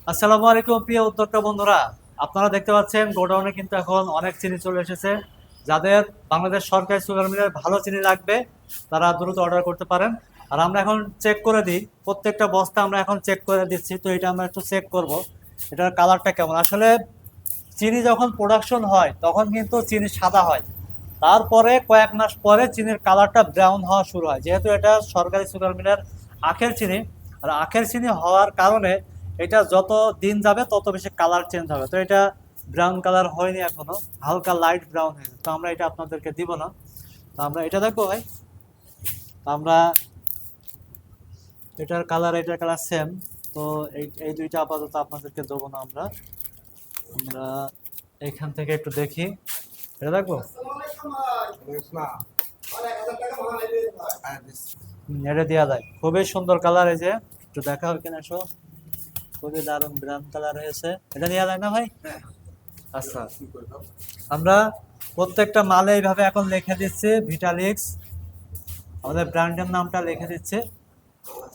আসসালামু আলাইকুম প্রিয় উদ্যোক্তা বন্ধুরা, আপনারা দেখতে পাচ্ছেন গোডাউনে কিন্তু এখন অনেক চিনি চলে এসেছে। যাদের বাংলাদেশ সরকারি সুগার মিলের ভালো চিনি লাগবে তারা দ্রুত অর্ডার করতে পারেন। আর আমরা এখন চেক করে দিই, প্রত্যেকটা বস্তা আমরা এখন চেক করে দিচ্ছি। তো এটা আমরা একটু চেক করব এটার কালারটা কেমন। আসলে চিনি যখন প্রোডাকশন হয় তখন কিন্তু চিনি সাদা হয়, তারপরে কয়েক মাস পরে চিনির কালারটা ব্রাউন হওয়া শুরু হয়, যেহেতু এটা সরকারি সুগার মিলের আখের চিনি। আর আখের চিনি হওয়ার কারণে এটা যত দিন যাবে তত বেশি কালার চেঞ্জ হবে। তো এটা ব্রাউন কালার হয়নি এখনো, হালকা লাইট ব্রাউন হয়নি, তো আমরা এটা আপনাদেরকে দিব না। তো আমরা এটা দেখবো ভাই। তো আমরা এটার কালার সেম। তো এই এই দুইটা আপাতত আপনাদেরকে দেবো না আমরা। আমরা এখান থেকে একটু দেখি, এটা দেখবো। এটা দেওয়া যায়, খুবই সুন্দর কালার। এই যে একটু দেখা হবে কিনা, এসো। খুবই দারুণ ব্রাউন কালার হয়েছে, এটা নেওয়া যায় না ভাই? আচ্ছা, আমরা প্রত্যেকটা মালে এইভাবে এখন লিখে দিচ্ছি ভিটালিক্স, আমাদের ব্র্যান্ডের নামটা লিখে দিচ্ছে,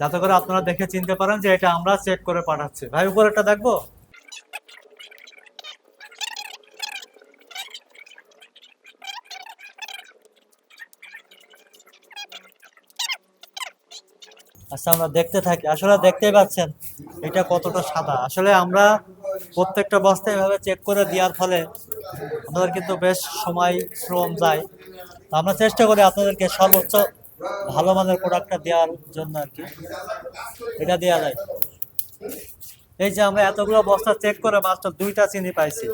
যাতে করে আপনারা দেখে চিনতে পারেন যে এটা আমরা চেক করে পাঠাচ্ছি। ভাই উপরেরটা দেখবো। আচ্ছা, আমরা দেখতে থাকি। আসলে দেখতেই পাচ্ছেন এটা কতটা সাদা। আসলে আমরা প্রত্যেকটা বস্তা এভাবে চেক করে দেওয়ার ফলে আমাদের কিন্তু বেশ সময় শ্রম যায়। তো আমরা চেষ্টা করি আপনাদেরকে সর্বোচ্চ ভালো মানের প্রোডাক্টটা দেওয়ার জন্য আর কি, এটা দেওয়া যায়। এই যে আমরা এতগুলো বস্তা চেক করে মাত্র দুইটা চিনি পাইছি।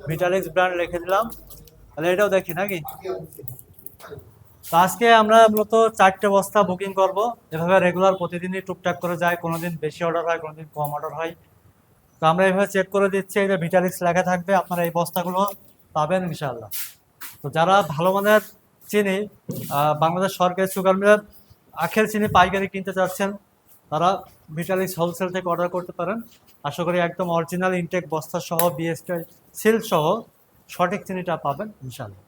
ভিটালিক্স ব্র্যান্ড রেখে দিলাম, তাহলে এটাও দেখি নাকি। তো আজকে আমরা মূলত 4টে বস্তা বুকিং করব। এভাবে রেগুলার প্রতিদিনই টুকটাক করে যায়, কোনোদিন বেশি অর্ডার হয়, কোনোদিন কম অর্ডার হয়। তো আমরা এইভাবে চেক করে দিচ্ছি, এই যে ভিটালিক্স লেখা থাকবে, আপনারা এই বস্তাগুলো পাবেন ইনশাআল্লাহ। তো যারা ভালো মানের চিনি, বাংলাদেশ সরকারি সুগার মিলের আখের চিনি পাইকারি কিনতে চাচ্ছেন, তারা ভিটালিক্স হোলসেল থেকে অর্ডার করতে পারেন। আশা করি একদম অরিজিনাল ইনটেক বস্তা সহ বিএসটি সিল সহ সঠিক চিনিটা পাবেন ইনশাআল্লাহ।